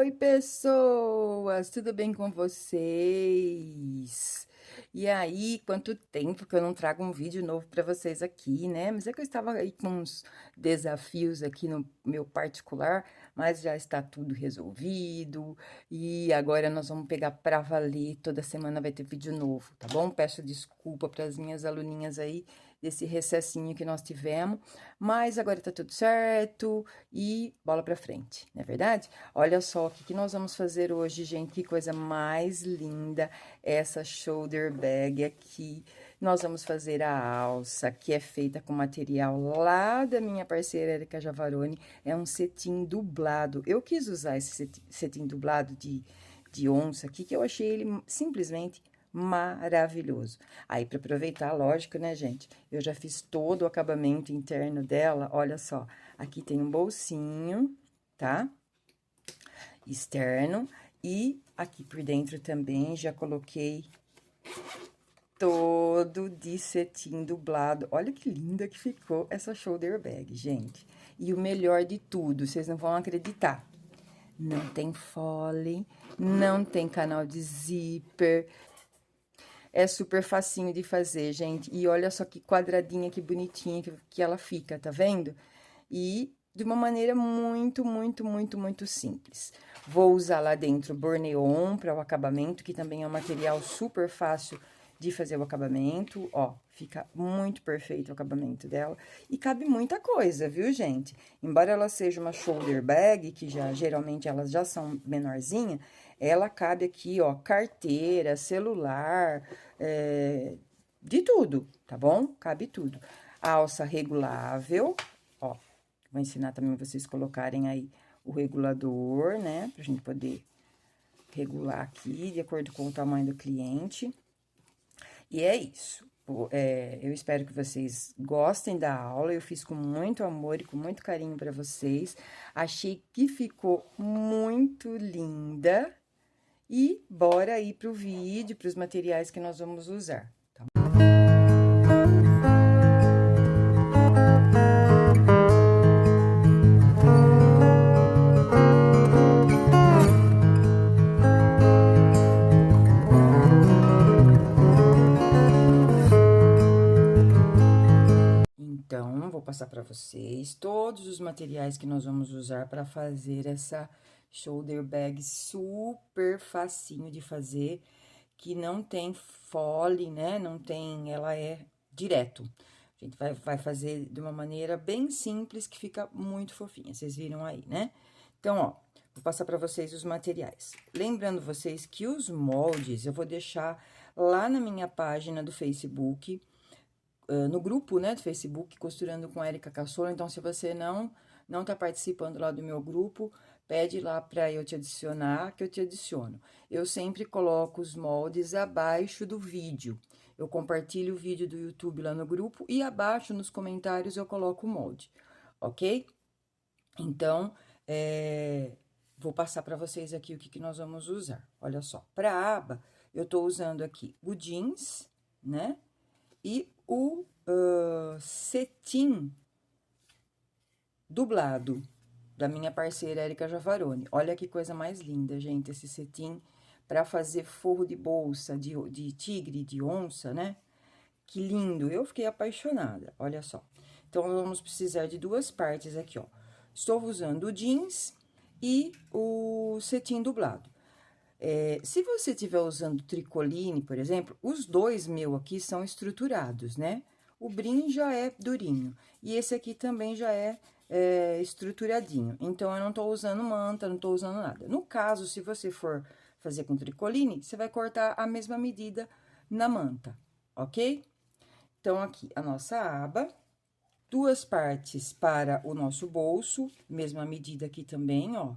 Oi, pessoas! Tudo bem com vocês? E aí, quanto tempo que eu não trago um vídeo novo para vocês aqui, né? Mas é que eu estava aí com uns desafios aqui no meu particular, mas já está tudo resolvido. E agora nós vamos pegar para valer. Toda semana vai ter vídeo novo, tá bom? Peço desculpa para as minhas aluninhas aí desse recessinho que nós tivemos, mas agora tá tudo certo e bola para frente, não é verdade? Olha só o que nós vamos fazer hoje, gente. Que coisa mais linda essa shoulder bag aqui. Nós vamos fazer a alça, que é feita com material lá da minha parceira Erika Javaroni. É um cetim dublado. Eu quis usar esse cetim dublado de onça aqui, que eu achei ele simplesmente maravilhoso. Aí, para aproveitar, lógico, né, gente? Eu já fiz todo o acabamento interno dela. Olha só, aqui tem um bolsinho, tá? Externo. E aqui por dentro também já coloquei todo de cetim dublado. Olha que linda que ficou essa shoulder bag, gente. E o melhor de tudo, vocês não vão acreditar. Não tem fole, não tem canal de zíper. É super facinho de fazer, gente. E olha só que quadradinha, que bonitinha que ela fica, tá vendo? E de uma maneira muito simples. Vou usar lá dentro Borneon para o acabamento, que também é um material super fácil de fazer o acabamento. Ó, fica muito perfeito o acabamento dela. E cabe muita coisa, viu, gente? Embora ela seja uma shoulder bag, que geralmente elas já são menorzinha, ela cabe aqui, ó, carteira, celular, de tudo, tá bom? Cabe tudo. Alça regulável, ó. Vou ensinar também vocês colocarem aí o regulador, né? Pra gente poder regular aqui de acordo com o tamanho do cliente. E é isso. Eu espero que vocês gostem da aula. Eu fiz com muito amor e com muito carinho para vocês. Achei que ficou muito linda. E bora aí pro vídeo, para os materiais que nós vamos usar. Tá? Então, vou passar para vocês todos os materiais que nós vamos usar para fazer essa shoulder bag super facinho de fazer, que não tem fole, né? Não tem, ela é direto. A gente vai fazer de uma maneira bem simples, que fica muito fofinha, vocês viram aí, né? Então, ó, vou passar para vocês os materiais. Lembrando vocês que os moldes eu vou deixar lá na minha página do Facebook, no grupo, né, do Facebook, Costurando com Erika Caçola. Então, se você não tá participando lá do meu grupo, pede lá para eu te adicionar, que eu te adiciono. Eu sempre coloco os moldes abaixo do vídeo. Eu compartilho o vídeo do YouTube lá no grupo e abaixo nos comentários eu coloco o molde, ok? Então, vou passar para vocês aqui o que nós vamos usar. Olha só, para a aba, eu tô usando aqui o jeans, né? E o cetim dublado da minha parceira Erika Javaroni. Olha que coisa mais linda, gente, esse cetim para fazer forro de bolsa de tigre, de onça, né? Que lindo, eu fiquei apaixonada, olha só. Então, vamos precisar de duas partes aqui, ó. Estou usando o jeans e o cetim dublado. Se você estiver usando tricoline, por exemplo, os dois meu aqui são estruturados, né? O brim já é durinho e esse aqui também já é estruturadinho. Então, eu não tô usando manta, não tô usando nada. No caso, se você for fazer com tricoline, você vai cortar a mesma medida na manta, ok? Então, aqui a nossa aba, duas partes para o nosso bolso, mesma medida aqui também, ó.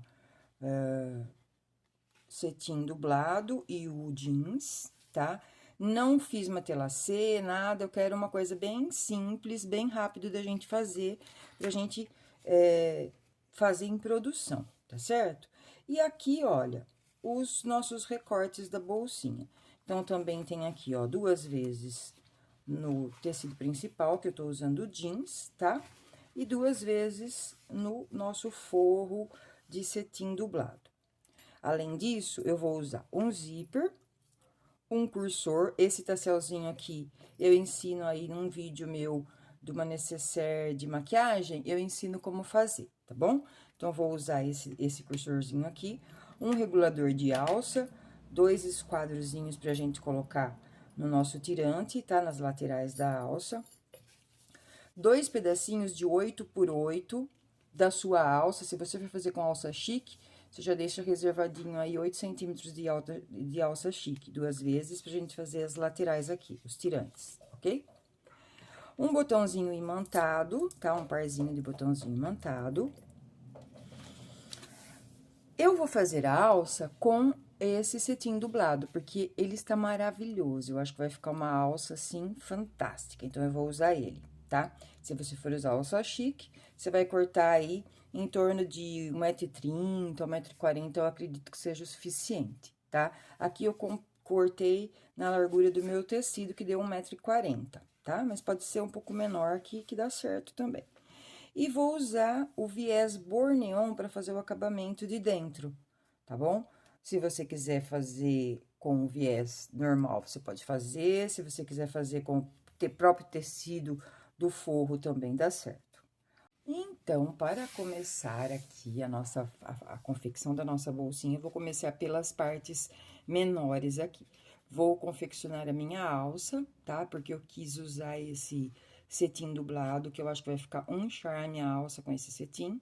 Cetim dublado e o jeans, tá? Não fiz matelacê, nada, eu quero uma coisa bem simples, bem rápido da gente fazer, pra gente fazer em produção, tá certo? E aqui, olha, os nossos recortes da bolsinha. Então, também tem aqui, ó, duas vezes no tecido principal, que eu tô usando o jeans, tá? E duas vezes no nosso forro de cetim dublado. Além disso, eu vou usar um zíper, um cursor. Esse tasselzinho aqui, eu ensino aí num vídeo meu de uma necessaire de maquiagem, eu ensino como fazer, tá bom? Então, eu vou usar esse cursorzinho aqui, um regulador de alça, 2 esquadrozinhos pra gente colocar no nosso tirante, tá? Nas laterais da alça. 2 pedacinhos de 8 por 8 da sua alça. Se você for fazer com alça chique, você já deixa reservadinho aí 8 centímetros de alça chique, 2 vezes, pra gente fazer as laterais aqui, os tirantes, ok? Um botãozinho imantado, tá? Um parzinho de botãozinho imantado. Eu vou fazer a alça com esse cetim dublado, porque ele está maravilhoso. Eu acho que vai ficar uma alça, assim, fantástica. Então, eu vou usar ele, tá? Se você for usar alça chique, você vai cortar aí em torno de 1,30 m, 1,40 m, eu acredito que seja o suficiente, tá? Aqui eu cortei na largura do meu tecido, que deu 1,40 m, tá? Mas pode ser um pouco menor aqui, que dá certo também. E vou usar o viés Borneon para fazer o acabamento de dentro, tá bom? Se você quiser fazer com o viés normal, você pode fazer. Se você quiser fazer com o próprio tecido do forro, também dá certo. Então, para começar aqui a confecção da nossa bolsinha, eu vou começar pelas partes menores aqui. Vou confeccionar a minha alça, tá? Porque eu quis usar esse cetim dublado, que eu acho que vai ficar um charme a alça com esse cetim.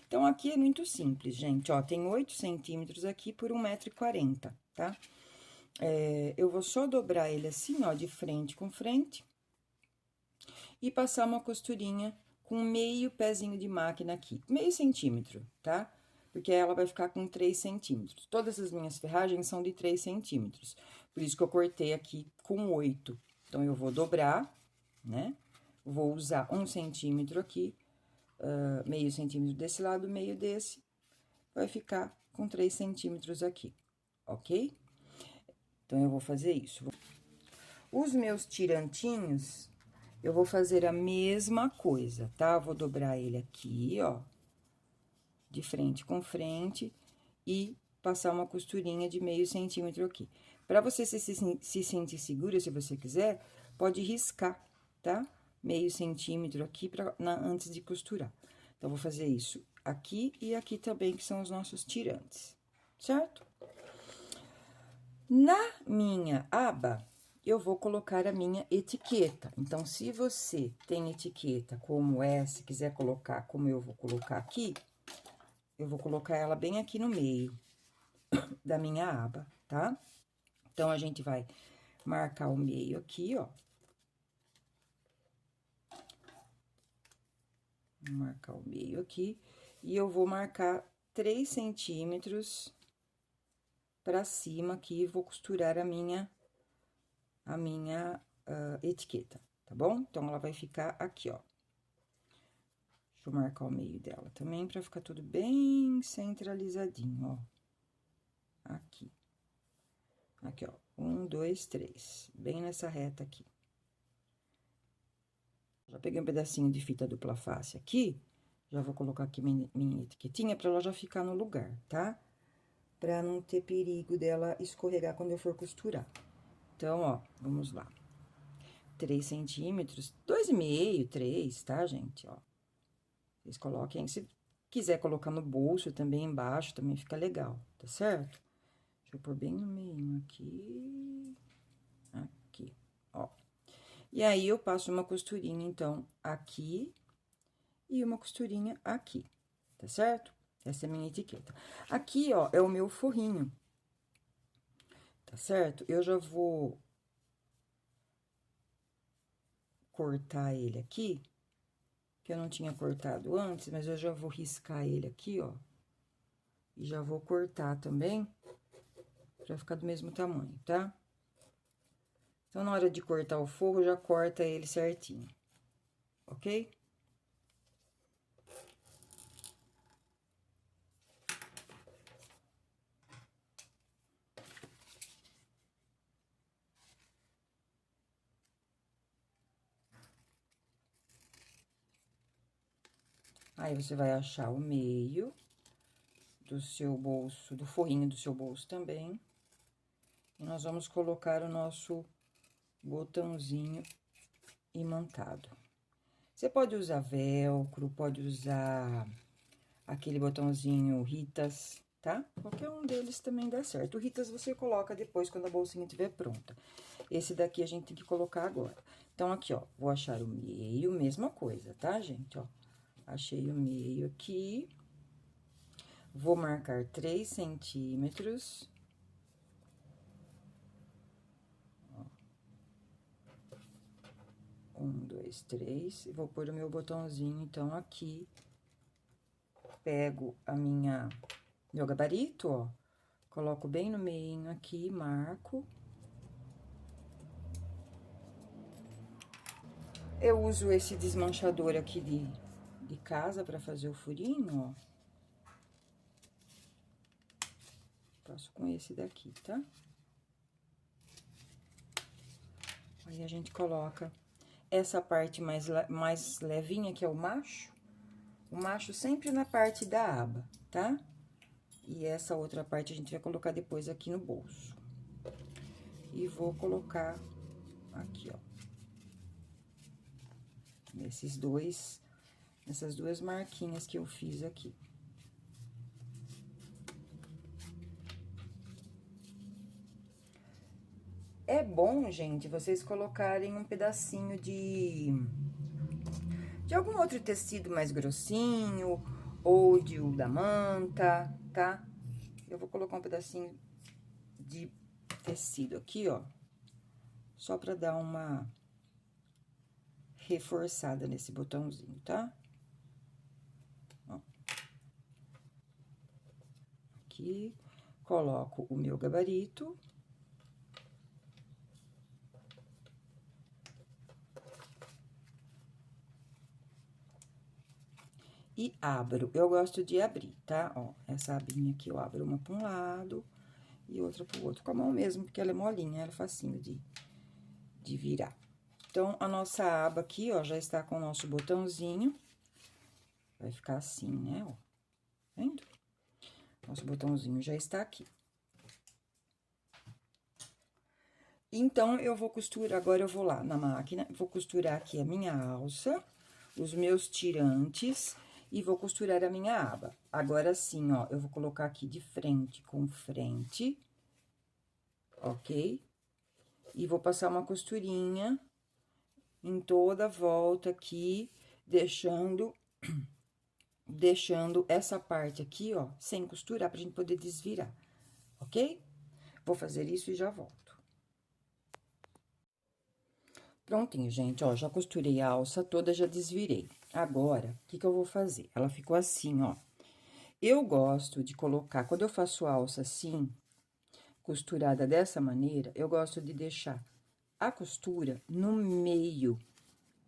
Então, aqui é muito simples, gente, ó, tem 8 centímetros aqui por 1,40 m, tá? Eu vou só dobrar ele assim, ó, de frente com frente, e passar uma costurinha com meio pezinho de máquina aqui, meio centímetro, tá? Porque ela vai ficar com 3 centímetros. Todas as minhas ferragens são de 3 centímetros, por isso que eu cortei aqui com 8. Então, eu vou dobrar, né? Vou usar 1 centímetro aqui, meio centímetro desse lado, meio desse, vai ficar com 3 centímetros aqui, ok? Então, eu vou fazer isso. Os meus tirantinhos, eu vou fazer a mesma coisa, tá? Vou dobrar ele aqui, ó, de frente com frente, e passar uma costurinha de meio centímetro aqui. Pra você se sentir segura, se você quiser, pode riscar, tá? Meio centímetro aqui antes de costurar. Então, vou fazer isso aqui e aqui também, que são os nossos tirantes, certo? Na minha aba, eu vou colocar a minha etiqueta. Então, se você tem etiqueta como essa, quiser colocar como eu vou colocar aqui, eu vou colocar ela bem aqui no meio da minha aba, tá? Então, a gente vai marcar o meio aqui, ó. Vou marcar o meio aqui, e eu vou marcar 3 centímetros pra cima aqui, e vou costurar a minha etiqueta, tá bom? Então, ela vai ficar aqui, ó. Deixa eu marcar o meio dela também, pra ficar tudo bem centralizadinho, ó. Aqui. Aqui, ó. 1, 2, 3. Bem nessa reta aqui. Já peguei um pedacinho de fita dupla face aqui. Já vou colocar aqui minha etiquetinha pra ela já ficar no lugar, tá? Pra não ter perigo dela escorregar quando eu for costurar. Então, ó, vamos lá. 3 centímetros, 2,5, 3, tá, gente? Ó. Vocês coloquem, se quiser colocar no bolso também embaixo, também fica legal, tá certo? Deixa eu pôr bem no meio aqui, aqui, ó. E aí, eu passo uma costurinha, então, aqui e uma costurinha aqui, tá certo? Essa é a minha etiqueta. Aqui, ó, é o meu forrinho, tá certo? Eu já vou cortar ele aqui, que eu não tinha cortado antes, mas eu já vou riscar ele aqui, ó. E já vou cortar também, pra ficar do mesmo tamanho, tá? Então, na hora de cortar o forro, já corta ele certinho, ok? Aí, você vai achar o meio do seu bolso, do forrinho do seu bolso também. E nós vamos colocar o nosso botãozinho imantado. Você pode usar velcro, pode usar aquele botãozinho Ritas, tá? Qualquer um deles também dá certo. O Ritas você coloca depois, quando a bolsinha estiver pronta. Esse daqui a gente tem que colocar agora. Então, aqui, ó, vou achar o meio, mesma coisa, tá, gente? Ó, achei o meio aqui. Vou marcar 3 centímetros. 1, 2, 3. E vou pôr o meu botãozinho, então, aqui. Pego meu gabarito, ó. Coloco bem no meio aqui, marco. Eu uso esse desmanchador aqui de casa pra fazer o furinho, ó. Faço com esse daqui, tá? Aí, a gente coloca essa parte mais levinha, que é o macho. O macho sempre na parte da aba, tá? E essa outra parte a gente vai colocar depois aqui no bolso. E vou colocar aqui, ó. Nessas duas marquinhas que eu fiz aqui. É bom, gente, vocês colocarem um pedacinho de algum outro tecido mais grossinho, ou de da manta, tá? Eu vou colocar um pedacinho de tecido aqui, ó, só pra dar uma reforçada nesse botãozinho, tá? Ó. Aqui, coloco o meu gabarito. E abro. Eu gosto de abrir, tá? Ó, essa abinha aqui eu abro uma pra um lado e outra pro outro, com a mão mesmo, porque ela é molinha, ela é facinho de virar. Então, a nossa aba aqui, ó, já está com o nosso botãozinho. Vai ficar assim, né, ó. Vendo? Nosso botãozinho já está aqui. Então, eu vou costurar, agora eu vou lá na máquina, vou costurar aqui a minha alça, os meus tirantes e vou costurar a minha aba. Agora sim, ó, eu vou colocar aqui de frente com frente, ok? E vou passar uma costurinha em toda a volta aqui, deixando essa parte aqui, ó, sem costurar, pra gente poder desvirar, ok? Vou fazer isso e já volto. Prontinho, gente, ó, já costurei a alça toda, já desvirei. Agora, o que que eu vou fazer? Ela ficou assim, ó. Eu gosto de colocar, quando eu faço alça assim, costurada dessa maneira, eu gosto de deixar a costura no meio,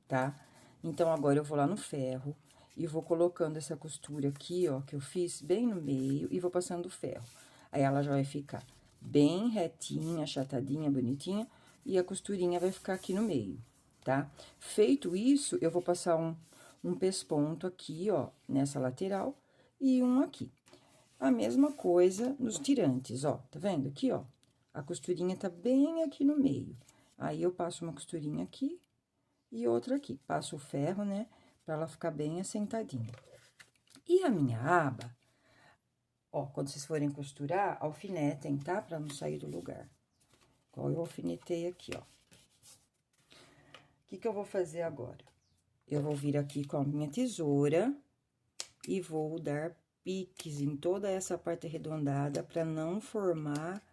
tá? Então, agora eu vou lá no ferro e vou colocando essa costura aqui, ó, que eu fiz bem no meio e vou passando o ferro. Aí, ela já vai ficar bem retinha, achatadinha, bonitinha, e a costurinha vai ficar aqui no meio, tá? Feito isso, eu vou passar um pesponto aqui, ó, nessa lateral e um aqui. A mesma coisa nos tirantes, ó, tá vendo aqui, ó? A costurinha tá bem aqui no meio. Aí, eu passo uma costurinha aqui e outra aqui. Passo o ferro, né, pra ela ficar bem assentadinha. E a minha aba, ó, quando vocês forem costurar, alfinetem, tá? Pra não sair do lugar. Igual eu alfinetei aqui, ó. O que que eu vou fazer agora? Eu vou vir aqui com a minha tesoura e vou dar piques em toda essa parte arredondada pra não formar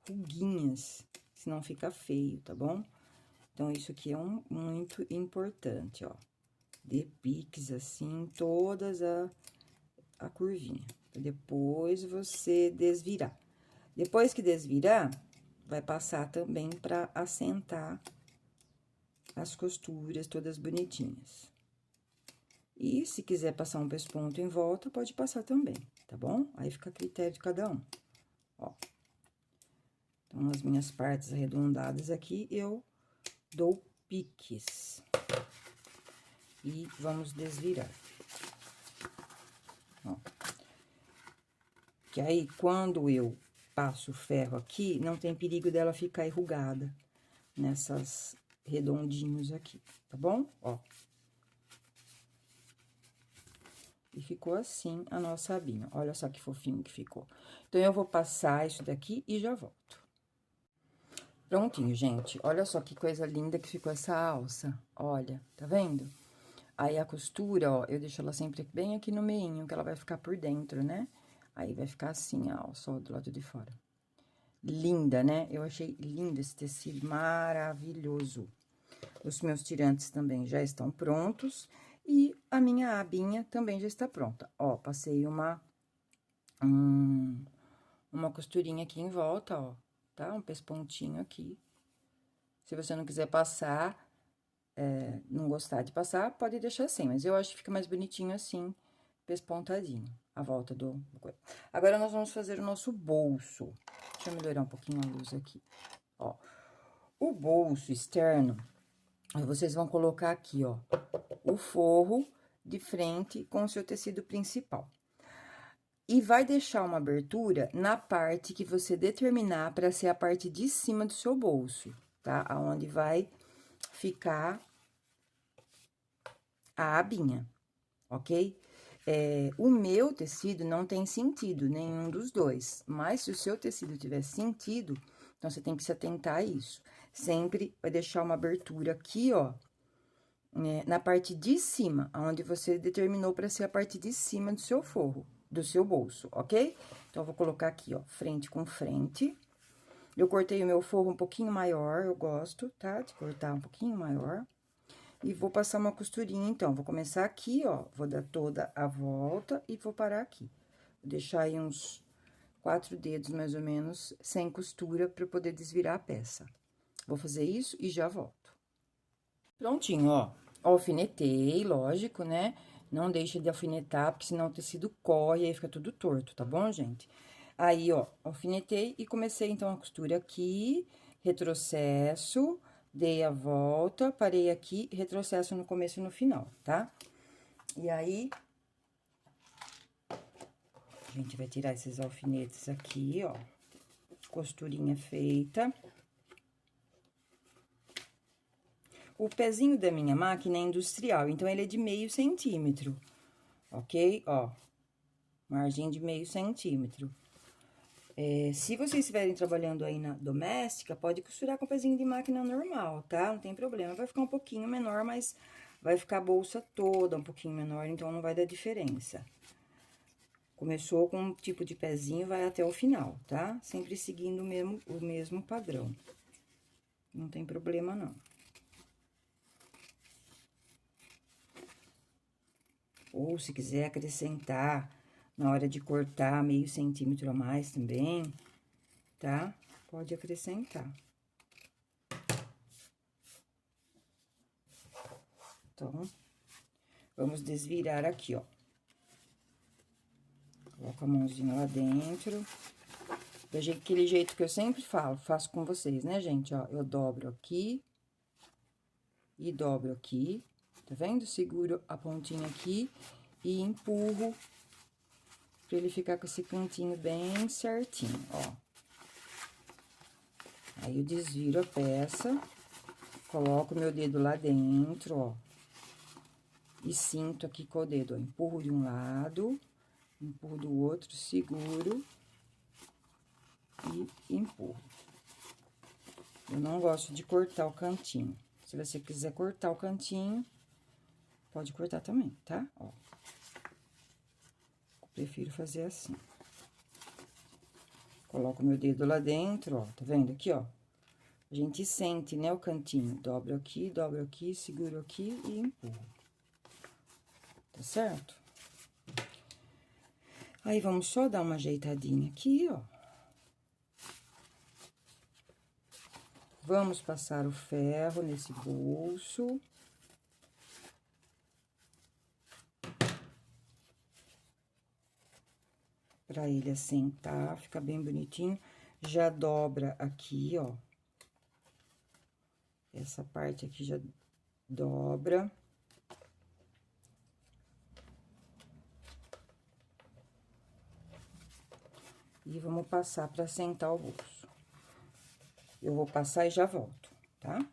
ruguinhas, senão fica feio, tá bom? Então, isso aqui é muito importante, ó. Dê piques assim, todas a curvinha, pra depois você desvirar. Depois que desvirar, vai passar também pra assentar as costuras todas bonitinhas. E se quiser passar um pesponto em volta, pode passar também, tá bom? Aí fica a critério de cada um, ó. Então, as minhas partes arredondadas aqui, eu dou piques. E vamos desvirar. Ó. Que aí, quando eu passo o ferro aqui, não tem perigo dela ficar enrugada nessas redondinhos aqui, tá bom? Ó. E ficou assim a nossa abinha. Olha só que fofinho que ficou. Então, eu vou passar isso daqui e já volto. Prontinho, gente. Olha só que coisa linda que ficou essa alça. Olha, tá vendo? Aí, a costura, ó, eu deixo ela sempre bem aqui no meinho, que ela vai ficar por dentro, né? Aí, vai ficar assim a alça, ó, do lado de fora. Linda, né? Eu achei lindo esse tecido, maravilhoso. Os meus tirantes também já estão prontos. E a minha abinha também já está pronta. Ó, passei uma costurinha aqui em volta, ó, tá? Um pespontinho aqui. Se você não quiser passar, não gostar de passar, pode deixar assim. Mas eu acho que fica mais bonitinho assim, pespontadinho, a volta do... Agora, nós vamos fazer o nosso bolso. Deixa eu melhorar um pouquinho a luz aqui, ó. O bolso externo, vocês vão colocar aqui, ó, o forro de frente com o seu tecido principal. E vai deixar uma abertura na parte que você determinar para ser a parte de cima do seu bolso, tá? Aonde vai ficar a abinha, ok? O meu tecido não tem sentido, nenhum dos dois. Mas, se o seu tecido tiver sentido, então, você tem que se atentar a isso. Sempre vai deixar uma abertura aqui, ó, na parte de cima, onde você determinou para ser a parte de cima do seu forro, do seu bolso, ok? Então, eu vou colocar aqui, ó, frente com frente. Eu cortei o meu forro um pouquinho maior, eu gosto, tá? De cortar um pouquinho maior. E vou passar uma costurinha, então. Vou começar aqui, ó, vou dar toda a volta e vou parar aqui. Vou deixar aí uns 4 dedos, mais ou menos, sem costura, pra eu poder desvirar a peça. Vou fazer isso e já volto. Prontinho, ó. Alfinetei, lógico, né? Não deixa de alfinetar, porque senão o tecido corre e aí fica tudo torto, tá bom, gente? Aí, ó, alfinetei e comecei, então, a costura aqui, retrocesso, dei a volta, parei aqui, retrocesso no começo e no final, tá? E aí, a gente vai tirar esses alfinetes aqui, ó, costurinha feita. O pezinho da minha máquina é industrial, então, ele é de 0,5 centímetro, ok? Ó, margem de 0,5 centímetro. Se vocês estiverem trabalhando aí na doméstica, pode costurar com pezinho de máquina normal, tá? Não tem problema, vai ficar um pouquinho menor, mas vai ficar a bolsa toda um pouquinho menor, então, não vai dar diferença. Começou com um tipo de pezinho, vai até o final, tá? Sempre seguindo o mesmo padrão. Não tem problema, não. Ou, se quiser acrescentar, na hora de cortar, 0,5 centímetro a mais também, tá? Pode acrescentar. Então, vamos desvirar aqui, ó. Coloco a mãozinha lá dentro. Daquele jeito que eu sempre falo, faço com vocês, né, gente? Ó, eu dobro aqui. E dobro aqui, tá vendo? Seguro a pontinha aqui e empurro pra ele ficar com esse cantinho bem certinho, ó. Aí, eu desviro a peça, coloco o meu dedo lá dentro, ó. E sinto aqui com o dedo, ó. Empurro de um lado, empurro do outro, seguro e empurro. Eu não gosto de cortar o cantinho. Se você quiser cortar o cantinho, pode cortar também, tá? Ó. Eu prefiro fazer assim. Coloco meu dedo lá dentro, ó, tá vendo aqui, ó? A gente sente, né, o cantinho. Dobro aqui, seguro aqui e empurro. Tá certo? Aí, vamos só dar uma ajeitadinha aqui, ó. Vamos passar o ferro nesse bolso. Pra ele assentar, fica bem bonitinho. Já dobra aqui, ó. Essa parte aqui já dobra. E vamos passar pra sentar o bolso. Eu vou passar e já volto, tá?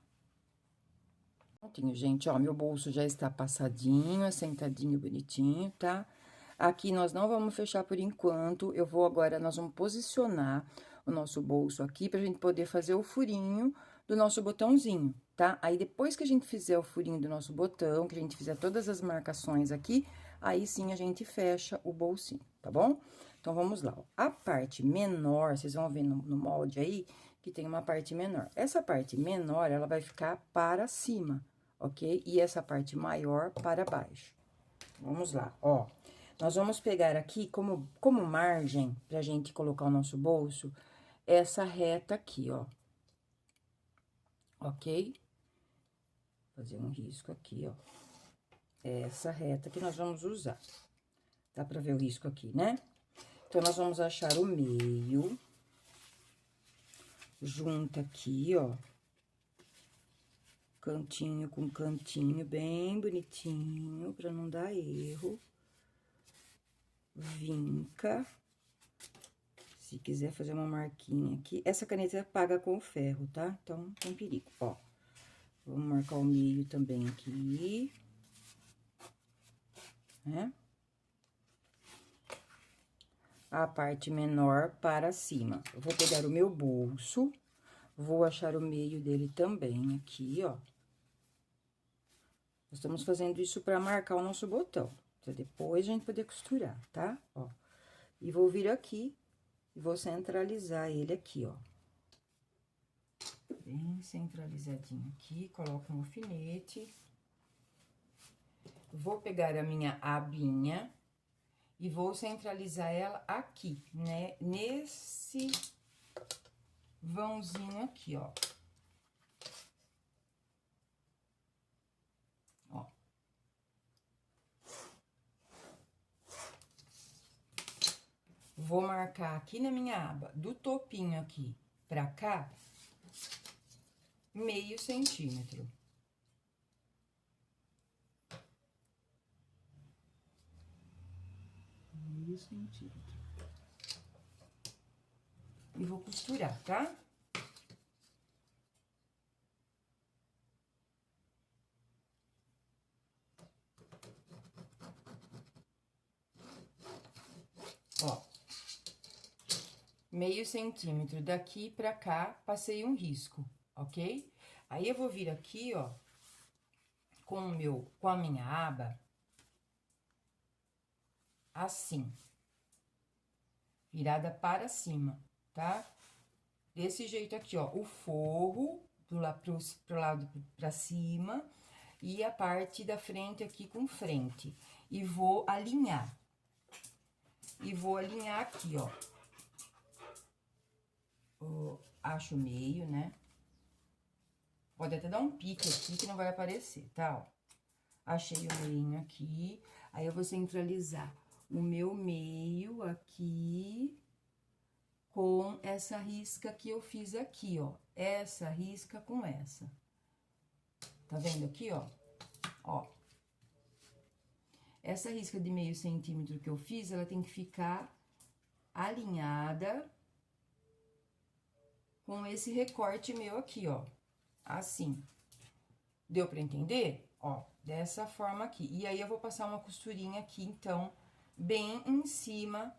Prontinho, gente, ó, meu bolso já está passadinho, assentadinho, bonitinho, tá? Aqui nós não vamos fechar por enquanto, nós vamos posicionar o nosso bolso aqui pra gente poder fazer o furinho do nosso botãozinho, tá? Aí, depois que a gente fizer o furinho do nosso botão, que a gente fizer todas as marcações aqui, aí sim a gente fecha o bolsinho, tá bom? Então, vamos lá, ó. A parte menor, vocês vão ver no molde aí, que tem uma parte menor. Essa parte menor, ela vai ficar para cima, ok? E essa parte maior para baixo. Vamos lá, ó. Nós vamos pegar aqui, como margem, pra gente colocar o nosso bolso, essa reta aqui, ó. Ok? Fazer um risco aqui, ó. Essa reta que nós vamos usar. Dá pra ver o risco aqui, né? Então, nós vamos achar o meio. Junta aqui, ó. Cantinho com cantinho, bem bonitinho, pra não dar erro. Vinca. Se quiser fazer uma marquinha aqui. Essa caneta paga com ferro, tá? Então, não tem perigo, ó. Vamos marcar o meio também aqui. Né? A parte menor para cima. Eu vou pegar o meu bolso, vou achar o meio dele também aqui, ó. Nós estamos fazendo isso para marcar o nosso botão, pra depois a gente poder costurar, tá? Ó. E vou vir aqui e vou centralizar ele aqui, ó. Bem centralizadinho aqui, coloco um alfinete. Vou pegar a minha abinha e vou centralizar ela aqui, né? Nesse vãozinho aqui, ó. Ó. Vou marcar aqui na minha aba, do topinho aqui pra cá, meio centímetro. Meio centímetro. E vou costurar, tá? Ó. Meio centímetro daqui pra cá, passei um risco, ok? Aí, eu vou vir aqui, ó, com a minha aba, assim, virada para cima, tá? Desse jeito aqui, ó, o forro pro lado pra cima e a parte da frente aqui com frente. E vou alinhar. E vou alinhar aqui, ó. Acho o meio, né? Pode até dar um pique aqui que não vai aparecer, tá? Ó. Achei o meio aqui, aí eu vou centralizar o meu meio aqui com essa risca que eu fiz aqui, ó. Essa risca com essa. Tá vendo aqui, ó? Ó. Essa risca de meio centímetro que eu fiz, ela tem que ficar alinhada com esse recorte meu aqui, ó. Assim. Deu pra entender? Ó, dessa forma aqui. E aí, eu vou passar uma costurinha aqui, então, bem em cima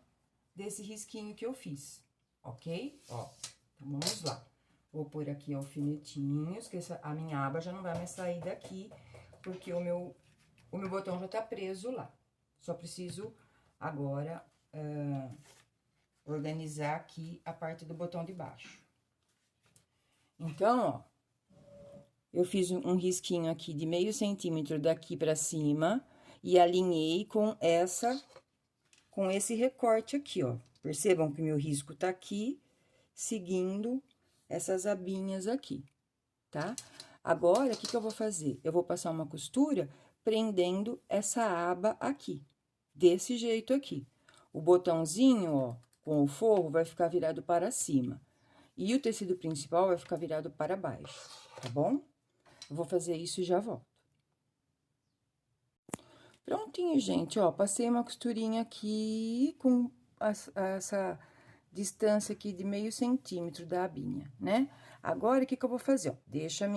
desse risquinho que eu fiz, ok? Ó, então, vamos lá. Vou pôr aqui alfinetinhos, que a minha aba já não vai mais sair daqui, porque o meu botão já tá preso lá. Só preciso, agora, organizar aqui a parte do botão de baixo. Então, ó, eu fiz um risquinho aqui de meio centímetro daqui pra cima e alinhei com esse recorte aqui, ó. Percebam que o meu risco tá aqui, seguindo essas abinhas aqui, tá? Agora, o que que eu vou fazer? Eu vou passar uma costura prendendo essa aba aqui, desse jeito aqui. O botãozinho, ó, com o forro, vai ficar virado para cima. E o tecido principal vai ficar virado para baixo, tá bom? Eu vou fazer isso e já volto. Prontinho, gente, ó, passei uma costurinha aqui com essa distância aqui de meio centímetro da abinha, né? Agora, o que que eu vou fazer, ó? Deixa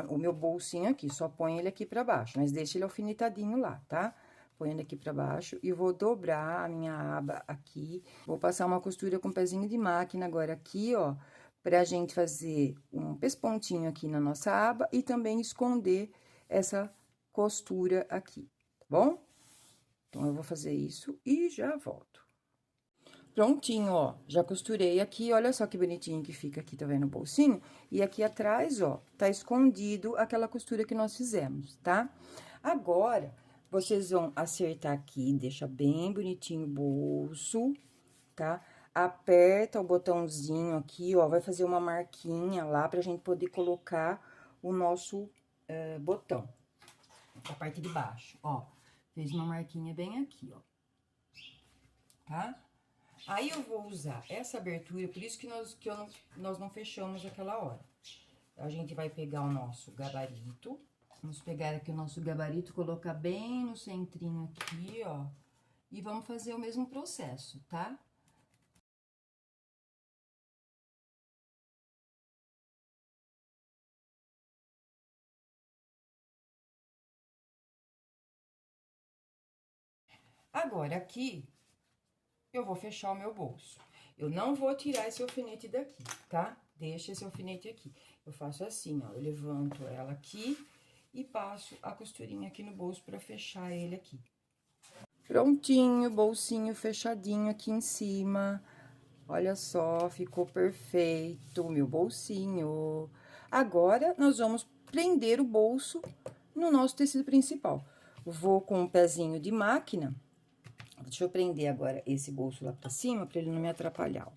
o meu bolsinho aqui, só põe ele aqui pra baixo, mas deixa ele alfinetadinho lá, tá? Põe ele aqui pra baixo e vou dobrar a minha aba aqui. Vou passar uma costura com pezinho de máquina agora aqui, ó, pra gente fazer um pespontinho aqui na nossa aba e também esconder essa costura aqui, tá bom? Então, eu vou fazer isso e já volto. Prontinho, ó, já costurei aqui, olha só que bonitinho que fica aqui, tá vendo o bolsinho? E aqui atrás, ó, tá escondido aquela costura que nós fizemos, tá? Agora, vocês vão acertar aqui, deixa bem bonitinho o bolso, tá? Aperta o botãozinho aqui, ó, vai fazer uma marquinha lá pra gente poder colocar o nosso botão, a parte de baixo, ó. Fez uma marquinha bem aqui, ó, tá? Aí, eu vou usar essa abertura, por isso que nós não fechamos aquela hora. A gente vai pegar o nosso gabarito, vamos pegar aqui o nosso gabarito, colocar bem no centrinho aqui, ó, e vamos fazer o mesmo processo, tá? Agora, aqui, eu vou fechar o meu bolso. Eu não vou tirar esse alfinete daqui, tá? Deixa esse alfinete aqui. Eu faço assim, ó, eu levanto ela aqui e passo a costurinha aqui no bolso pra fechar ele aqui. Prontinho, bolsinho fechadinho aqui em cima. Olha só, ficou perfeito o meu bolsinho. Agora, nós vamos prender o bolso no nosso tecido principal. Vou com um pezinho de máquina. Deixa eu prender agora esse bolso lá pra cima, pra ele não me atrapalhar, ó.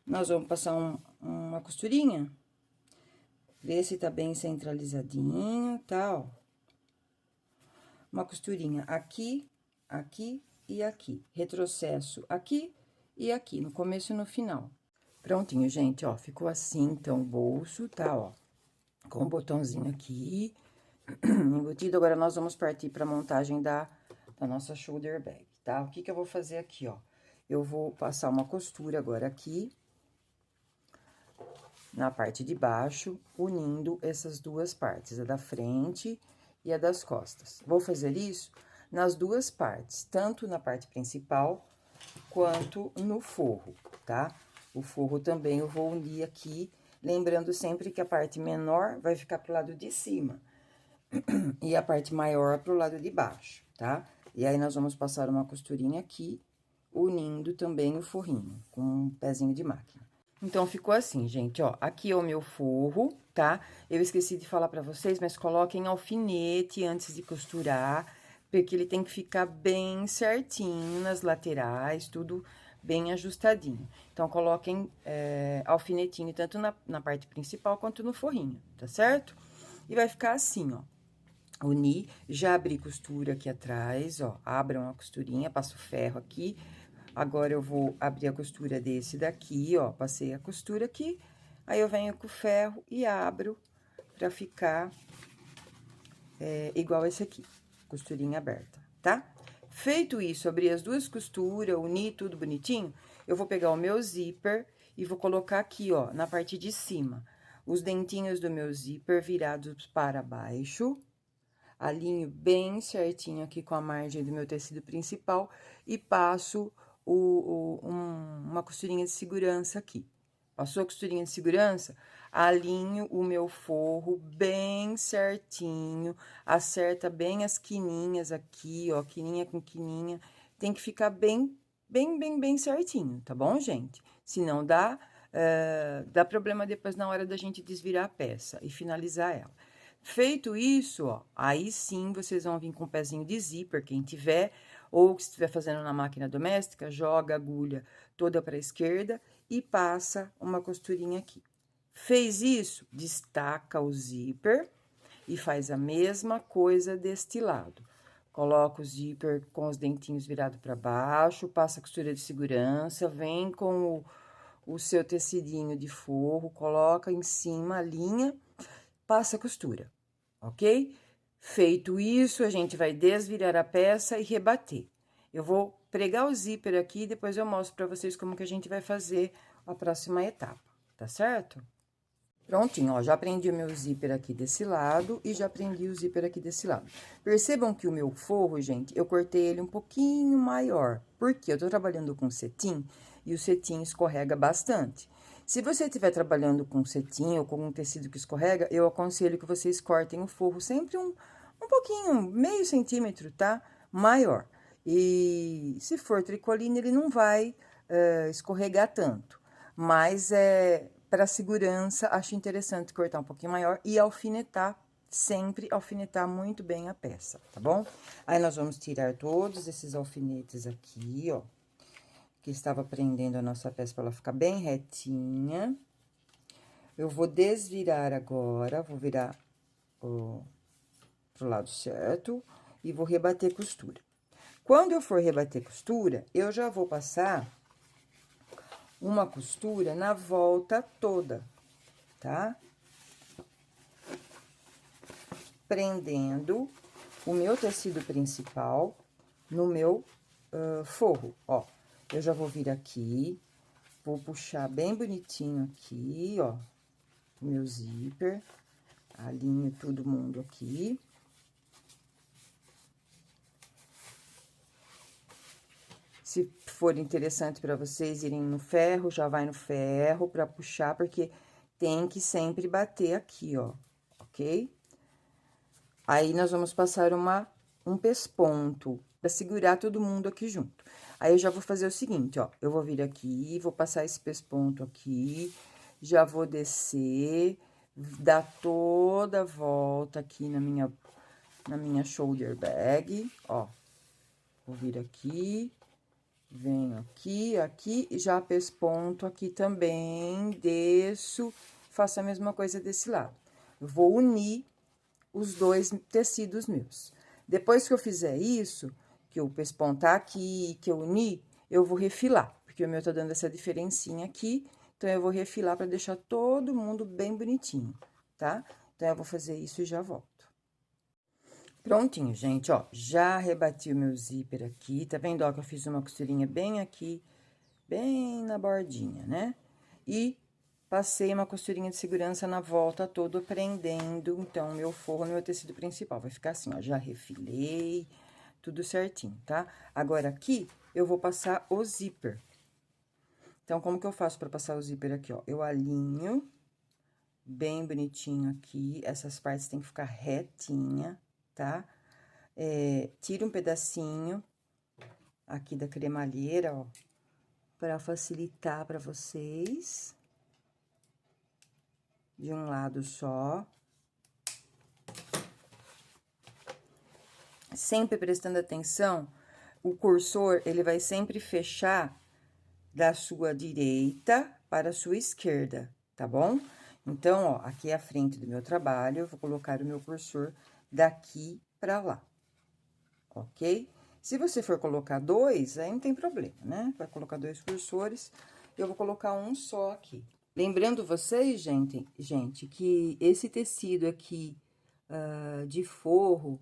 Nós vamos passar uma costurinha. Ver se tá bem centralizadinho, tá, ó. Uma costurinha aqui, aqui e aqui. Retrocesso aqui e aqui, no começo e no final. Prontinho, gente, ó, ficou assim, então, o bolso, tá, ó. Com o botãozinho aqui, embutido. Agora, nós vamos partir pra montagem da nossa shoulder bag, tá? O que que eu vou fazer aqui, ó? Eu vou passar uma costura agora aqui, na parte de baixo, unindo essas duas partes, a da frente e a das costas. Vou fazer isso nas duas partes, tanto na parte principal quanto no forro, tá? O forro também eu vou unir aqui, lembrando sempre que a parte menor vai ficar pro lado de cima e a parte maior pro lado de baixo, tá? E aí, nós vamos passar uma costurinha aqui, unindo também o forrinho, com um pezinho de máquina. Então, ficou assim, gente, ó, aqui é o meu forro, tá? Eu esqueci de falar pra vocês, mas coloquem alfinete antes de costurar, porque ele tem que ficar bem certinho nas laterais, tudo bem ajustadinho. Então, coloquem alfinetinho tanto na parte principal quanto no forrinho, tá certo? E vai ficar assim, ó. Uni, já abri costura aqui atrás, ó, abram a costurinha, passo ferro aqui. Agora, eu vou abrir a costura desse daqui, ó, passei a costura aqui. Aí, eu venho com o ferro e abro pra ficar igual esse aqui, costurinha aberta, tá? Feito isso, abri as duas costuras, uni tudo bonitinho, eu vou pegar o meu zíper e vou colocar aqui, ó, na parte de cima, os dentinhos do meu zíper virados para baixo. Alinho bem certinho aqui com a margem do meu tecido principal e passo uma costurinha de segurança aqui. Passou a costurinha de segurança? Alinho o meu forro bem certinho, acerta bem as quininhas aqui, ó, quininha com quininha. Tem que ficar bem certinho, tá bom, gente? Senão dá problema depois na hora da gente desvirar a peça e finalizar ela. Feito isso, ó, aí sim vocês vão vir com o pezinho de zíper, quem tiver, ou se estiver fazendo na máquina doméstica, joga a agulha toda para a esquerda e passa uma costurinha aqui. Fez isso, destaca o zíper e faz a mesma coisa deste lado. Coloca o zíper com os dentinhos virados para baixo, passa a costura de segurança, vem com o seu tecidinho de forro, coloca em cima a linha, passa a costura, ok? Feito isso, a gente vai desvirar a peça e rebater. Eu vou pregar o zíper aqui e depois eu mostro pra vocês como que a gente vai fazer a próxima etapa, tá certo? Prontinho, ó, já prendi o meu zíper aqui desse lado e já prendi o zíper aqui desse lado. Percebam que o meu forro, gente, eu cortei ele um pouquinho maior, porque eu tô trabalhando com cetim e o cetim escorrega bastante. Se você estiver trabalhando com cetim ou com um tecido que escorrega, eu aconselho que vocês cortem o forro sempre um pouquinho, meio centímetro, tá? Maior. E se for tricoline, ele não vai escorregar tanto. Mas para segurança, acho interessante cortar um pouquinho maior e alfinetar, sempre alfinetar muito bem a peça, tá bom? Aí, nós vamos tirar todos esses alfinetes aqui, ó, que estava prendendo a nossa peça para ela ficar bem retinha. Eu vou desvirar agora, vou virar pro lado certo e vou rebater costura. Quando eu for rebater costura, eu já vou passar uma costura na volta toda, tá? Prendendo o meu tecido principal no meu forro, ó. Eu já vou vir aqui, vou puxar bem bonitinho aqui, ó, o meu zíper, alinho todo mundo aqui. Se for interessante para vocês irem no ferro, já vai no ferro para puxar, porque tem que sempre bater aqui, ó, ok? Aí, nós vamos passar um pesponto para segurar todo mundo aqui junto. Aí, eu já vou fazer o seguinte, ó, eu vou vir aqui, vou passar esse pesponto aqui, já vou descer, dar toda a volta aqui na minha shoulder bag, ó. Vou vir aqui, venho aqui, aqui, e já pesponto aqui também, desço, faço a mesma coisa desse lado. Eu vou unir os dois tecidos meus. Depois que eu fizer isso, que eu pespontar aqui, que eu unir, eu vou refilar, porque o meu tá dando essa diferencinha aqui, então eu vou refilar para deixar todo mundo bem bonitinho, tá? Então, eu vou fazer isso e já volto. Prontinho, gente, ó, já rebati o meu zíper aqui, tá vendo, ó, que eu fiz uma costurinha bem aqui, bem na bordinha, né? E passei uma costurinha de segurança na volta toda, prendendo, então, meu forro no meu tecido principal. Vai ficar assim, ó, já refilei, tudo certinho, tá? Agora, aqui, eu vou passar o zíper. Então, como que eu faço pra passar o zíper aqui, ó? Eu alinho bem bonitinho aqui, essas partes tem que ficar retinha, tá? Tiro um pedacinho aqui da cremalheira, ó, pra facilitar pra vocês. De um lado só. Sempre prestando atenção, o cursor, ele vai sempre fechar da sua direita para a sua esquerda, tá bom? Então, ó, aqui é a frente do meu trabalho, eu vou colocar o meu cursor daqui pra lá, ok? Se você for colocar dois, aí não tem problema, né? Vai colocar dois cursores, eu vou colocar um só aqui. Lembrando vocês, gente, que esse tecido aqui de forro,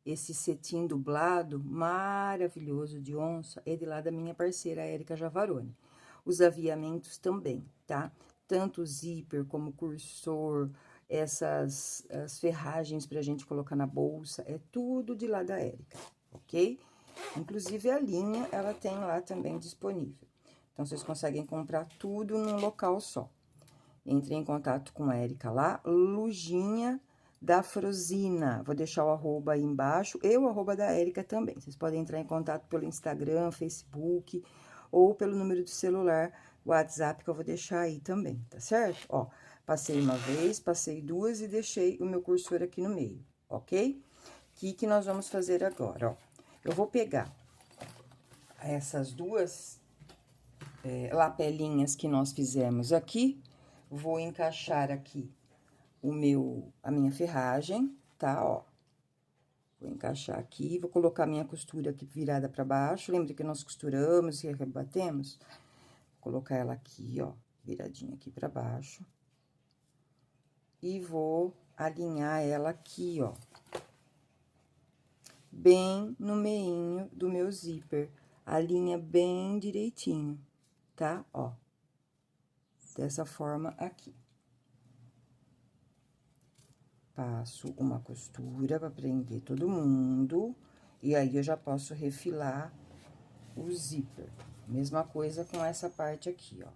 esse cetim dublado, maravilhoso de onça, é de lá da minha parceira, Érica Javaroni. Os aviamentos também, tá? Tanto o zíper como cursor, as ferragens pra gente colocar na bolsa, é tudo de lá da Érica, ok? Inclusive, a linha, ela tem lá também disponível. Então, vocês conseguem comprar tudo num local só. Entrei em contato com a Érica lá, Lujinha da Frosina. Vou deixar o arroba aí embaixo e o arroba da Érica também. Vocês podem entrar em contato pelo Instagram, Facebook ou pelo número do celular, WhatsApp, que eu vou deixar aí também, tá certo? Ó, passei uma vez, passei duas e deixei o meu cursor aqui no meio, ok? O que nós vamos fazer agora, ó? Eu vou pegar essas duas lapelinhas que nós fizemos aqui, vou encaixar aqui a minha ferragem, tá, ó. Vou encaixar aqui, vou colocar minha costura aqui virada pra baixo, lembra que nós costuramos e rebatemos? Vou colocar ela aqui, ó, viradinha aqui pra baixo. E vou alinhar ela aqui, ó, bem no meinho do meu zíper, alinha bem direitinho, tá? Ó, dessa forma aqui. Passo uma costura pra prender todo mundo, e aí eu já posso refilar o zíper. Mesma coisa com essa parte aqui, ó.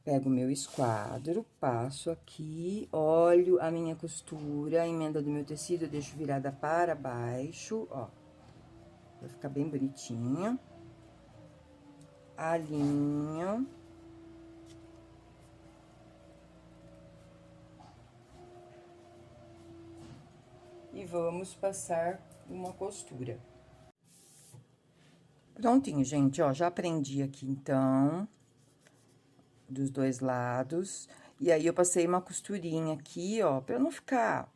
Pego o meu esquadro, passo aqui, olho a minha costura, a emenda do meu tecido, eu deixo virada para baixo, ó. Vai ficar bem bonitinho. Alinho. E vamos passar uma costura. Prontinho, gente, ó, já prendi aqui, então, dos dois lados. E aí, eu passei uma costurinha aqui, ó, pra não ficar,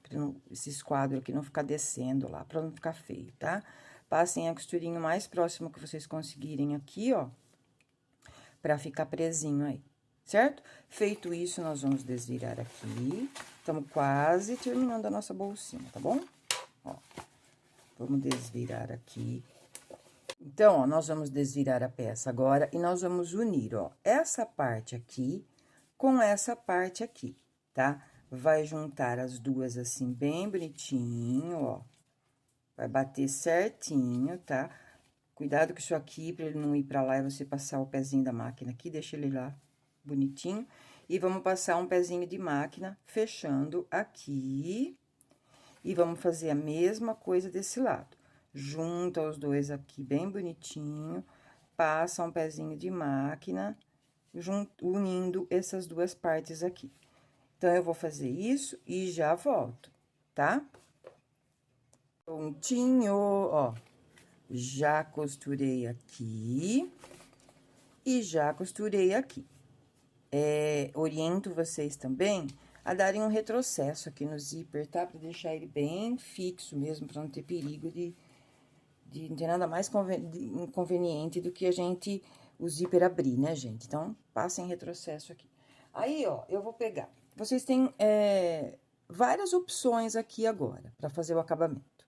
esse esquadro aqui não ficar descendo lá, pra não ficar feio, tá? Passem a costurinha o mais próximo que vocês conseguirem aqui, ó, pra ficar presinho aí, certo? Feito isso, nós vamos desvirar aqui. Estamos quase terminando a nossa bolsinha, tá bom? Ó, vamos desvirar aqui. Então, ó, nós vamos desvirar a peça agora e nós vamos unir, ó, essa parte aqui com essa parte aqui, tá? Vai juntar as duas assim, bem bonitinho, ó. Vai bater certinho, tá? Cuidado com isso aqui, pra ele não ir pra lá e você passar o pezinho da máquina aqui, deixa ele lá bonitinho. E vamos passar um pezinho de máquina, fechando aqui. E vamos fazer a mesma coisa desse lado. Junta os dois aqui bem bonitinho, passa um pezinho de máquina, unindo essas duas partes aqui. Então, eu vou fazer isso e já volto, tá? Prontinho, ó. Já costurei aqui e já costurei aqui. Oriento vocês também a darem um retrocesso aqui no zíper, tá? Pra deixar ele bem fixo mesmo, pra não ter perigo de não ter nada mais inconveniente do que o zíper abrir, né, gente? Então, passem retrocesso aqui. Aí, ó, eu vou pegar. Vocês têm várias opções aqui agora pra fazer o acabamento.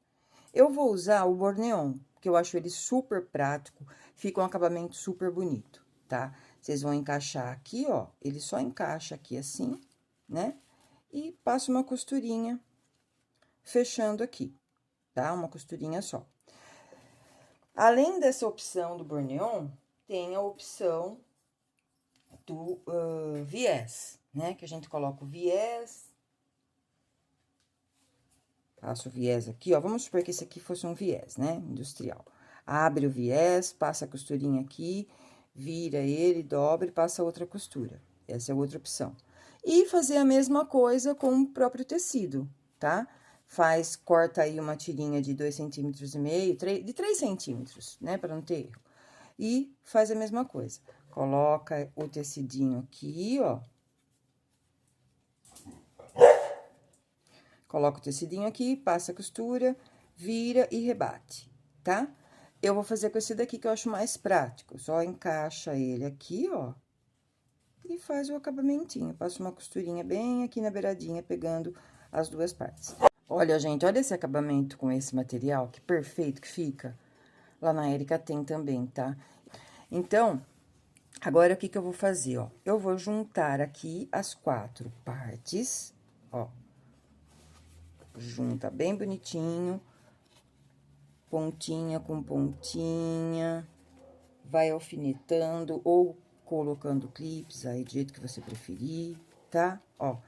Eu vou usar o Borneon, porque eu acho ele super prático, fica um acabamento super bonito, tá? Vocês vão encaixar aqui, ó, ele só encaixa aqui assim, né? E passa uma costurinha fechando aqui, tá? Uma costurinha só. Além dessa opção do Borneon, tem a opção do viés, né? Que a gente coloca o viés. Passo o viés aqui, ó. Vamos supor que esse aqui fosse um viés, né? Industrial. Abre o viés, passa a costurinha aqui, vira ele, dobra e passa outra costura. Essa é outra opção. E fazer a mesma coisa com o próprio tecido, tá? Corta aí uma tirinha de 2,5 cm, de 3 centímetros, né? Pra não ter erro. E faz a mesma coisa. Coloca o tecidinho aqui, ó. Coloca o tecidinho aqui, passa a costura, vira e rebate, tá? Eu vou fazer com esse daqui que eu acho mais prático. Só encaixa ele aqui, ó. E faz o acabamentinho. Passa uma costurinha bem aqui na beiradinha, pegando as duas partes. Olha, gente, olha esse acabamento com esse material, que perfeito que fica. Lá na Érica tem também, tá? Então, agora o que que eu vou fazer, ó? Eu vou juntar aqui as 4 partes, ó. Junta bem bonitinho, pontinha com pontinha, vai alfinetando ou colocando clips aí, do jeito que você preferir, tá? Ó,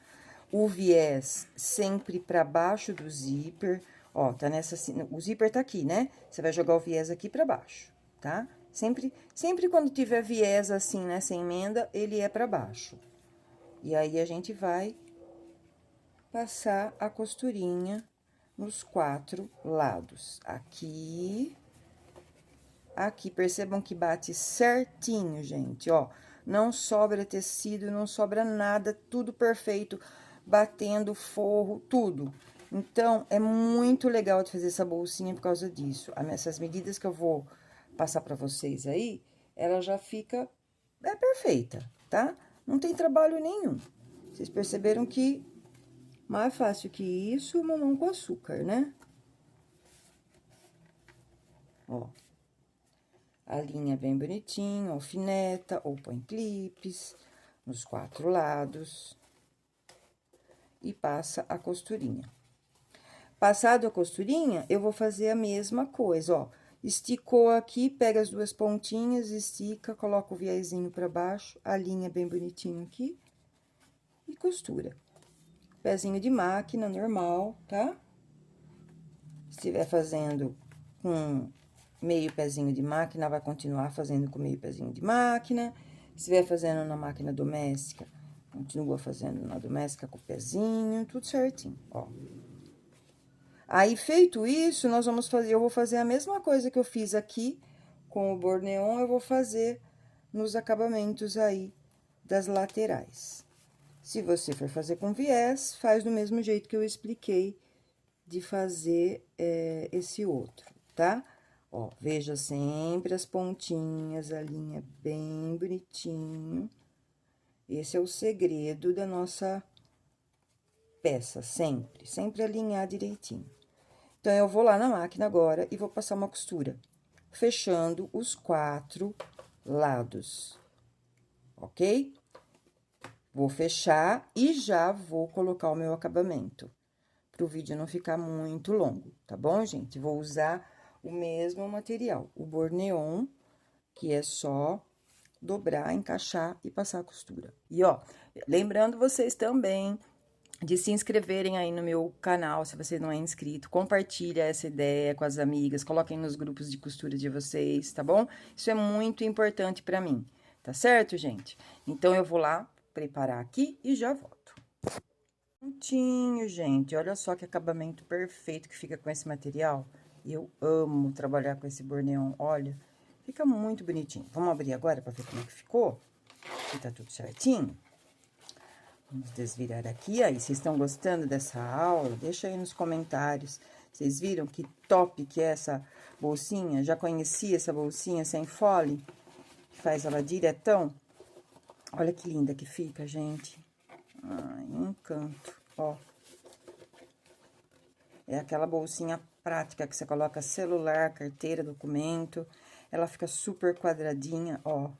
o viés sempre pra baixo do zíper, ó, tá nessa, o zíper tá aqui, né? Você vai jogar o viés aqui pra baixo, tá? Sempre quando tiver viés assim, nessa emenda, ele é pra baixo. E aí, a gente vai passar a costurinha nos 4 lados. Aqui, percebam que bate certinho, gente, ó. Não sobra tecido, não sobra nada, tudo perfeito, batendo forro, tudo. Então, é muito legal de fazer essa bolsinha por causa disso. Essas medidas que eu vou passar pra vocês aí, ela já fica perfeita, tá? Não tem trabalho nenhum. Vocês perceberam que mais fácil que isso, mamão com açúcar, né? ó. Alinha bem bonitinho, alfineta ou põe clipes nos 4 lados. E passa a costurinha. Passado a costurinha, eu vou fazer a mesma coisa, ó. Esticou aqui, pega as 2 pontinhas, estica, coloca o viezinho pra baixo, alinha bem bonitinho aqui e costura. Pezinho de máquina normal, tá? Se estiver fazendo com meio pezinho de máquina, vai continuar fazendo com meio pezinho de máquina. Se estiver fazendo na máquina doméstica, continua fazendo na doméstica com o pezinho, tudo certinho, ó. Aí, feito isso, nós vamos fazer, eu vou fazer a mesma coisa que eu fiz aqui com o borneon, eu vou fazer nos acabamentos aí das laterais. Se você for fazer com viés, faz do mesmo jeito que eu expliquei de fazer esse outro, tá? Ó, veja sempre as pontinhas, a linha bem bonitinho. Esse é o segredo da nossa peça, sempre alinhar direitinho. Então, eu vou lá na máquina agora e vou passar uma costura, fechando os 4 lados, ok? Vou fechar e já vou colocar o meu acabamento, para o vídeo não ficar muito longo, tá bom, gente? Vou usar o mesmo material, o borneon, que é só dobrar, encaixar e passar a costura. E, ó, lembrando vocês também de se inscreverem aí no meu canal, se você não é inscrito, compartilha essa ideia com as amigas, coloquem nos grupos de costura de vocês, tá bom? Isso é muito importante pra mim, tá certo, gente? Então, eu vou lá preparar aqui e já volto. Prontinho, gente, olha só que acabamento perfeito que fica com esse material. Eu amo trabalhar com esse borneon, olha, fica muito bonitinho. Vamos abrir agora pra ver como é que ficou? Se tá tudo certinho. Vamos desvirar aqui, aí, vocês estão gostando dessa aula? Deixa aí nos comentários. Vocês viram que top que é essa bolsinha? Já conhecia essa bolsinha sem fole? Que faz ela diretão? Olha que linda que fica, gente. Ai, um encanto, ó. É aquela bolsinha prática que você coloca celular, carteira, documento. Ela fica super quadradinha, ó.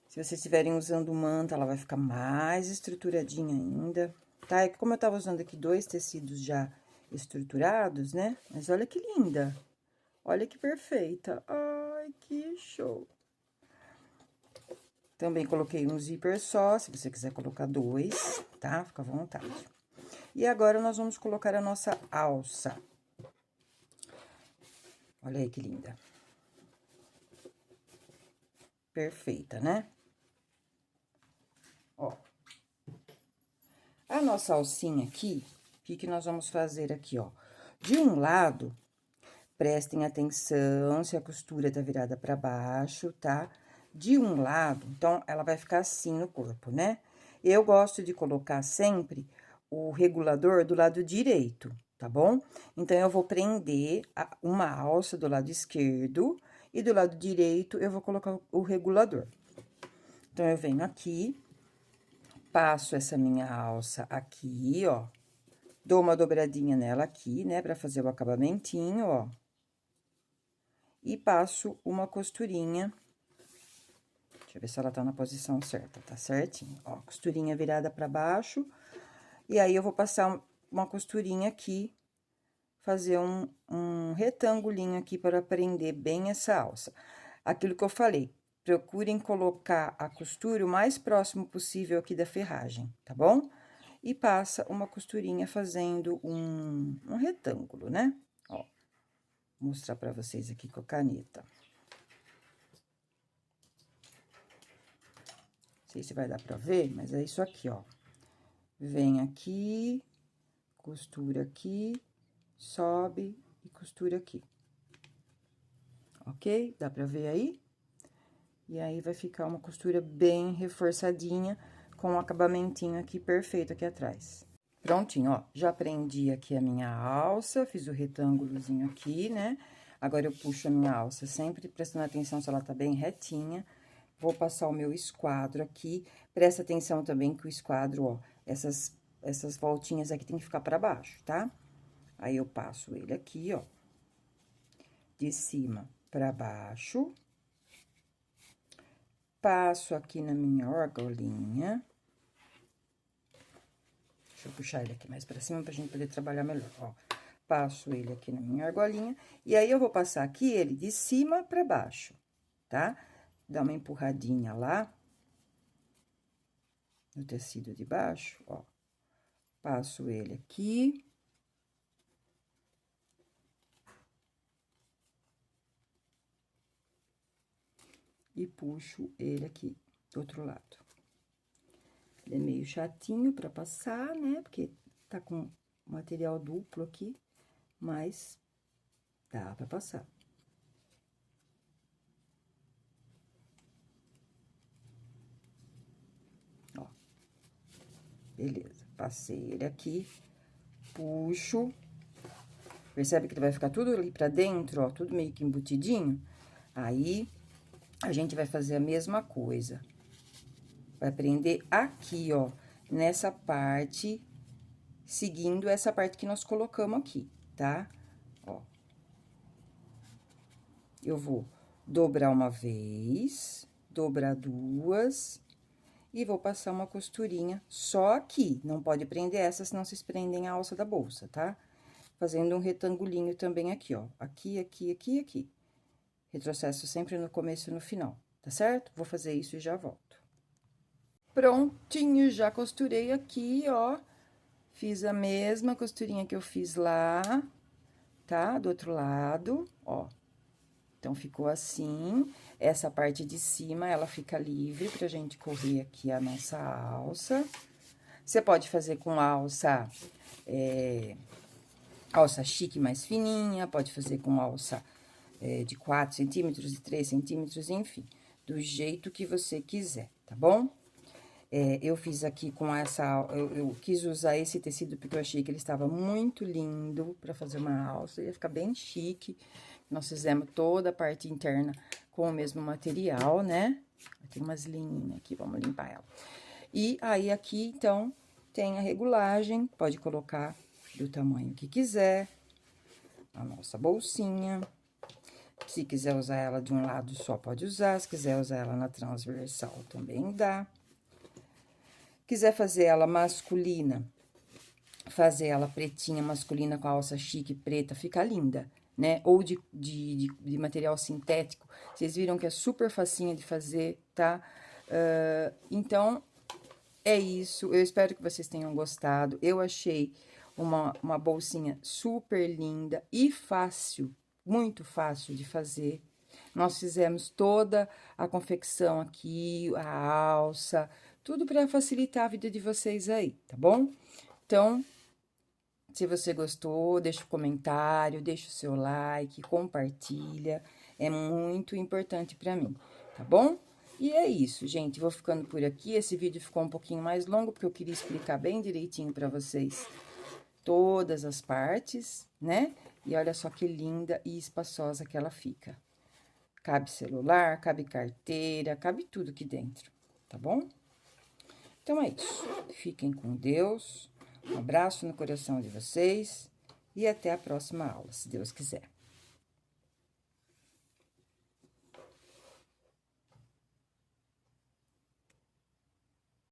Se vocês estiverem usando manta, ela vai ficar mais estruturadinha ainda, tá? É que como eu tava usando aqui 2 tecidos já estruturados, né? Mas olha que linda! Olha que perfeita! Ai, que show! Também coloquei um zíper só, se você quiser colocar 2, tá? Fica à vontade. E agora, nós vamos colocar a nossa alça. Olha aí que linda! Perfeita, né? Ó. A nossa alcinha aqui, o que nós vamos fazer aqui, ó? De um lado, prestem atenção se a costura tá virada pra baixo, tá? De um lado, então, ela vai ficar assim no corpo, né? Eu gosto de colocar sempre o regulador do lado direito, tá bom? Então, eu vou prender uma alça do lado esquerdo e do lado direito eu vou colocar o regulador. Então, eu venho aqui, passo essa minha alça aqui, ó, dou uma dobradinha nela aqui, né, pra fazer o acabamentinho, ó. E passo uma costurinha. Deixa eu ver se ela tá na posição certa, tá certinho. Ó, costurinha virada pra baixo. E aí, eu vou passar uma costurinha aqui, fazer um retângulinho aqui para prender bem essa alça. Aquilo que eu falei, procurem colocar a costura o mais próximo possível aqui da ferragem, tá bom? E passa uma costurinha fazendo um retângulo, né? Ó, vou mostrar pra vocês aqui com a caneta. Não sei se vai dar pra ver, mas é isso aqui, ó. Vem aqui, costura aqui, sobe e costura aqui. Ok? Dá pra ver aí? E aí, vai ficar uma costura bem reforçadinha, com um acabamentinho aqui perfeito aqui atrás. Prontinho, ó, já prendi aqui a minha alça, fiz o retângulozinho aqui, né? Agora, eu puxo a minha alça, sempre prestando atenção se ela tá bem retinha. Vou passar o meu esquadro aqui, presta atenção também que o esquadro, ó, essas voltinhas aqui tem que ficar pra baixo, tá? Aí, eu passo ele aqui, ó. de cima pra baixo. Passo aqui na minha argolinha. Deixa eu puxar ele aqui mais pra cima pra gente poder trabalhar melhor, ó. Passo ele aqui na minha argolinha, e aí eu vou passar aqui ele de cima pra baixo, tá? Dá uma empurradinha lá no tecido de baixo, ó. Passo ele aqui. E puxo ele aqui do outro lado. Ele é meio chatinho pra passar, né? Porque tá com material duplo aqui, mas dá pra passar. Ó. Beleza, passei ele aqui, puxo. Percebe que ele vai ficar tudo ali pra dentro, ó, tudo meio que embutidinho? Aí, a gente vai fazer a mesma coisa. Vai prender aqui, ó, nessa parte, seguindo essa parte que nós colocamos aqui, tá? Ó. Eu vou dobrar uma vez, dobrar duas, e vou passar uma costurinha só aqui. Não pode prender essa, senão vocês prendem a alça da bolsa, tá? Fazendo um retangulinho também aqui, ó. Aqui, aqui, aqui, aqui. Retrocesso sempre no começo e no final, tá certo? Vou fazer isso e já volto. Prontinho, já costurei aqui, ó. Fiz a mesma costurinha que eu fiz lá, tá? Do outro lado, ó. Então, ficou assim. Essa parte de cima, ela fica livre pra gente correr aqui a nossa alça. Você pode fazer com alça, alça chique mais fininha, pode fazer com alça de 4 centímetros, de 3 centímetros, enfim, do jeito que você quiser, tá bom? Eu fiz aqui com essa, eu quis usar esse tecido porque eu achei que ele estava muito lindo pra fazer uma alça, ia ficar bem chique. Nós fizemos toda a parte interna com o mesmo material, né? Tem umas linhas aqui, vamos limpar ela. E aí, aqui, então, tem a regulagem, pode colocar do tamanho que quiser, a nossa bolsinha. Se quiser usar ela de um lado só, pode usar, se quiser usar ela na transversal, também dá. Quiser fazer ela masculina, fazer ela pretinha, masculina, com a alça chique preta, fica linda, né? Ou de material sintético, vocês viram que é super facinho de fazer, tá? Então, é isso, eu espero que vocês tenham gostado. Eu achei uma bolsinha super linda e fácil, muito fácil de fazer. Nós fizemos toda a confecção aqui, a alça, tudo para facilitar a vida de vocês aí, tá bom? Então, se você gostou, deixa um comentário, deixa o seu like, compartilha, é muito importante para mim, tá bom? E é isso, gente, vou ficando por aqui. Esse vídeo ficou um pouquinho mais longo, porque eu queria explicar bem direitinho para vocês todas as partes, né? E olha só que linda e espaçosa que ela fica. Cabe celular, cabe carteira, cabe tudo aqui dentro, tá bom? Então, é isso. Fiquem com Deus. Um abraço no coração de vocês. E até a próxima aula, se Deus quiser.